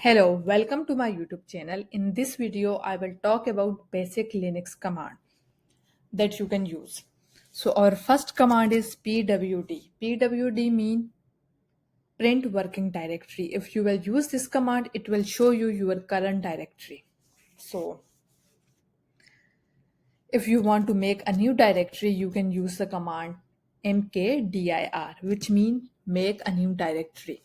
Hello, welcome to my YouTube channel. In this video, I will talk about basic Linux command that you can use. So our first command is pwd. Pwd mean print working directory. If you will use this command, it will show you your current directory. So if you want to make a new directory, you can use the command mkdir, which means make a new directory.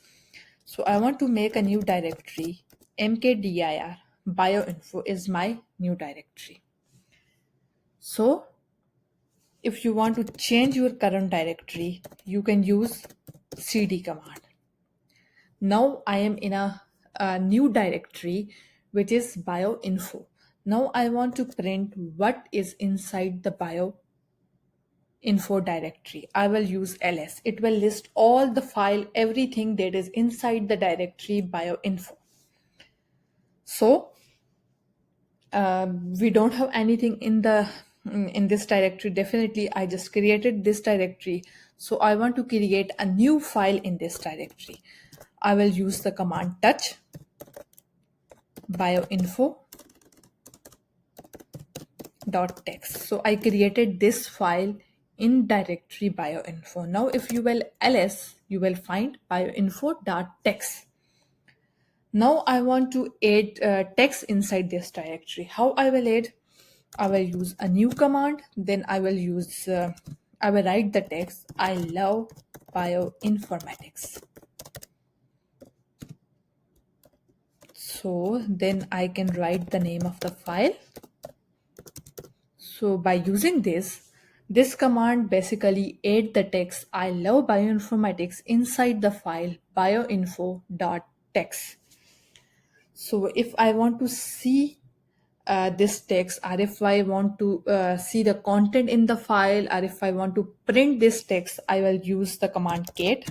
So I want to make a new directory. Mkdir bioinfo is my new directory. So if you want to change your current directory, you can use cd command. Now I am in a new directory, which is bioinfo. Now I want to print what is inside the bioinfo directory. I will use ls. It will list all the file, everything that is inside the directory bioinfo. So we don't have anything in this directory. Definitely I just created this directory, so I want to create a new file in this directory. I will use the command touch bioinfo.txt. So I created this file in directory bioinfo. Now if you will ls, you will find bioinfo.txt. Now I want to add text inside this directory. How I will add? I will use a new command. Then I will write the text. I love bioinformatics. So then I can write the name of the file. So by using this command basically add the text I love bioinformatics inside the file bioinfo.txt. So if I want to see this text, or if I want to see the content in the file, or if I want to print this text, I will use the command cat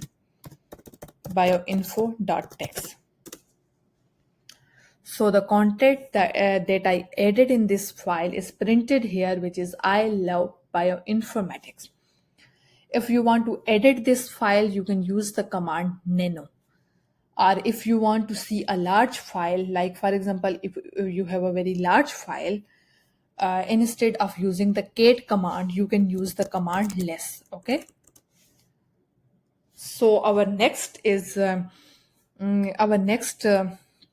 bioinfo.txt. So the content that I added in this file is printed here, which is I love bioinformatics. If you want to edit this file, you can use the command nano. Or if you want to see a large file, like for example, if you have a very large file, instead of using the cat command, you can use the command less. Okay. So our next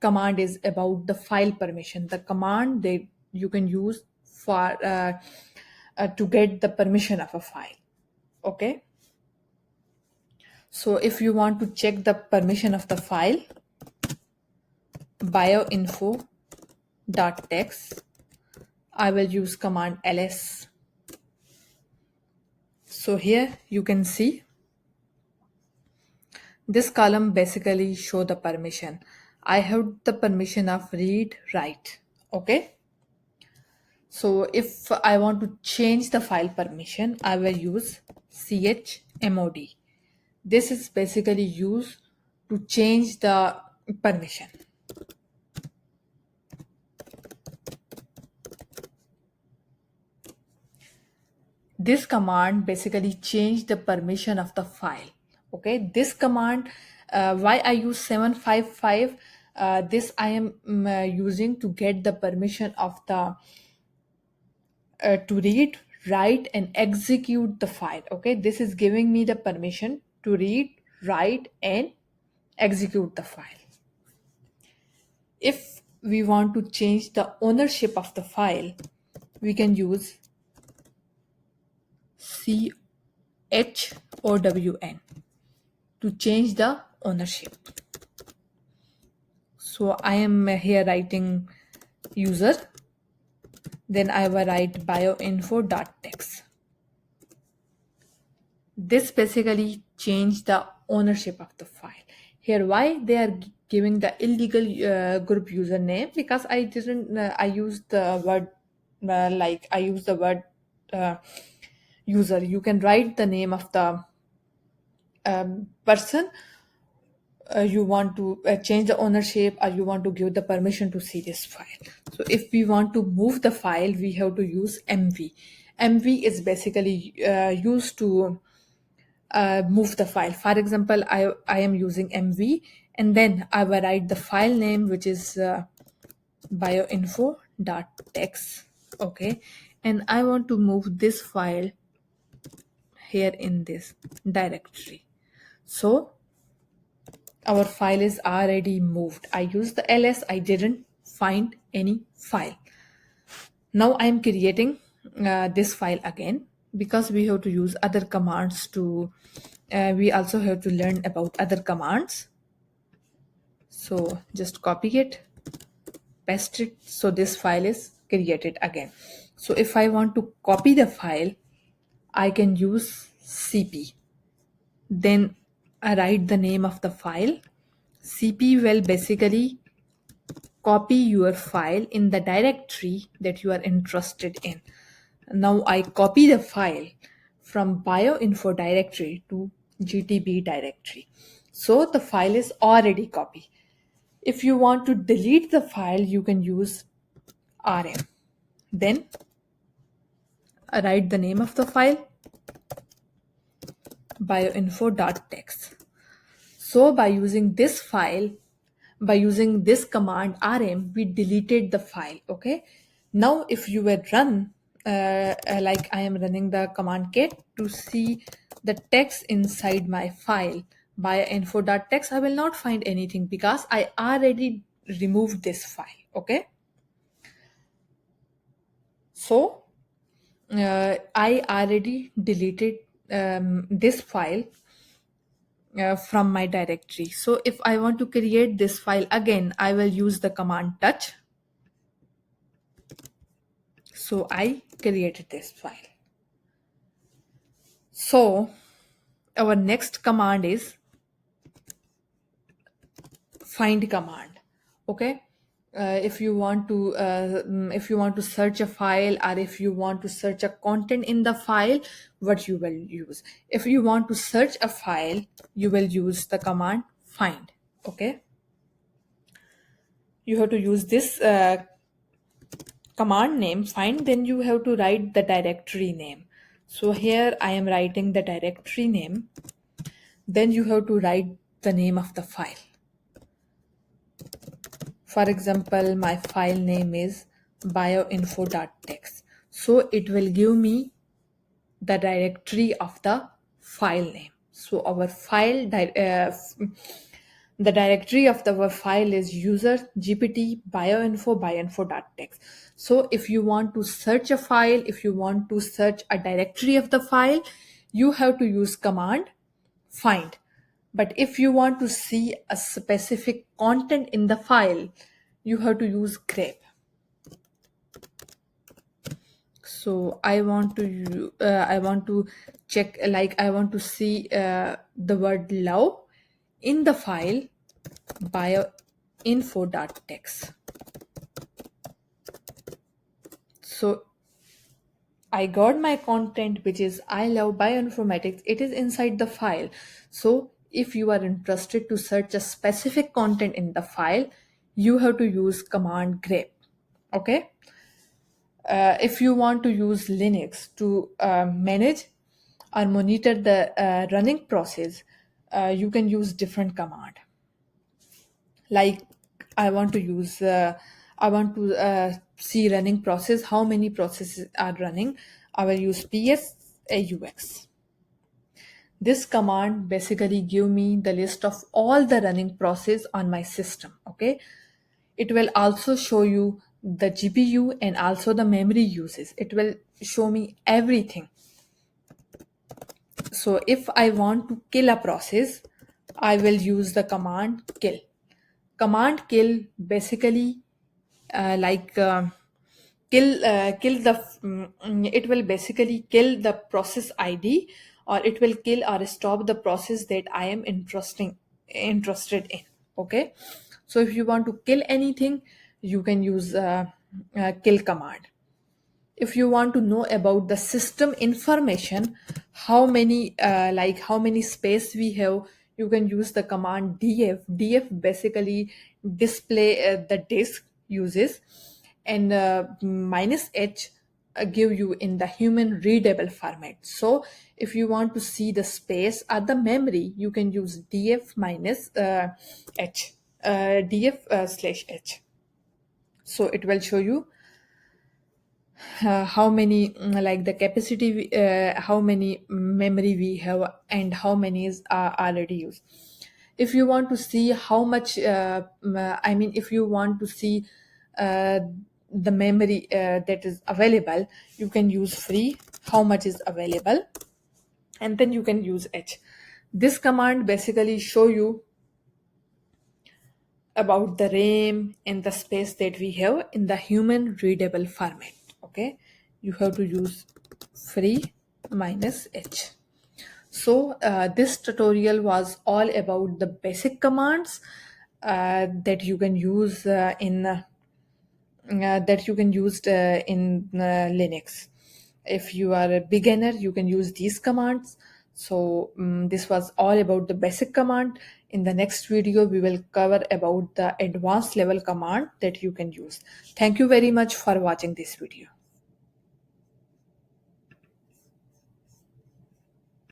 command is about the file permission. The command that you can use for to get the permission of a file. Okay. So if you want to check the permission of the file, bioinfo.txt, I will use command ls. So here you can see this column basically show the permission. I have the permission of read, write. Okay. So if I want to change the file permission, I will use chmod. This is basically used to change the permission. This command basically change the permission of the file. Okay, this command, why I use 755, this I am using to get the permission of the to read, write and execute the file. Okay, this is giving me the permission to read, write and execute the file. If we want to change the ownership of the file, we can use chown to change the ownership. So I am here writing user, then I will write bioinfo.txt. This basically change the ownership of the file. Here why they are giving the illegal group username, because I didn't I used the word I use the word user. You can write the name of the person you want to change the ownership, or you want to give the permission to see this file. So if we want to move the file, we have to use mv. Mv is basically used to move the file. For example, I am using mv and then I will write the file name, which is bioinfo.txt. Okay, and I want to move this file here in this directory. So our file is already moved. I used the ls, I didn't find any file. Now I am creating this file again, because we have to use other commands to we also have to learn about other commands. So just copy it, paste it, so this file is created again. So if I want to copy the file, I can use cp, then I write the name of the file. Cp will basically copy your file in the directory that you are interested in. Now I copy the file from bioinfo directory to gtb directory. So the file is already copied. If you want to delete the file, you can use rm. Then write the name of the file, bioinfo.txt. So by using this file, by using this command rm, we deleted the file. Okay, now if you were run like I am running the command cat to see the text inside my file bioinfo.txt, I will not find anything because I already removed this file. Okay, so I already deleted this file from my directory. So if I want to create this file again, I will use the command touch. So I created this file. So our next command is find command. Okay, if you want to search a file, or if you want to search a content in the file, what you will use? If you want to search a file, you will use the command find. Okay, you have to use this command name find, then you have to write the directory name. So here I am writing the directory name, then you have to write the name of the file. For example, my file name is bioinfo.txt, so it will give me the directory of the file name. So our the directory of our file is user gpt bioinfo.txt. So if you want to search a file, if you want to search a directory of the file, you have to use command find. But if you want to see a specific content in the file, you have to use grep. So I want to check, like I want to see the word love in the file bioinfo.txt. So I got my content, which is I love bioinformatics. It is inside the file. So if you are interested to search a specific content in the file, you have to use command grep. Okay. If you want to use Linux to manage or monitor the running process, you can use different command. Like I want to use, I want to see running process, how many processes are running. I will use ps-aux. This command basically give me the list of all the running process on my system. Okay, it will also show you the GPU and also the memory uses. It will show me everything. So if I want to kill a process, I will use the command kill. Command kill basically kill the it will basically kill the process ID, or it will kill or stop the process that I am interested in. Okay, so if you want to kill anything, you can use kill command. If you want to know about the system information, how many space we have, you can use the command df. Df basically display the disk uses, and minus h give you in the human readable format. So if you want to see the space or the memory, you can use df minus h, df slash h. So it will show you how many like the capacity how many memory we have and how many is already used. If you want to see how much I mean, if you want to see uh, the memory that is available, you can use free, how much is available, and then you can use h. This command basically show you about the RAM and the space that we have in the human readable format. Okay, you have to use free minus h. So this tutorial was all about the basic commands that you can use in Linux. If you are a beginner, you can use these commands. So this was all about the basic command. In the next video, we will cover about the advanced level command that you can use. Thank you very much for watching this video.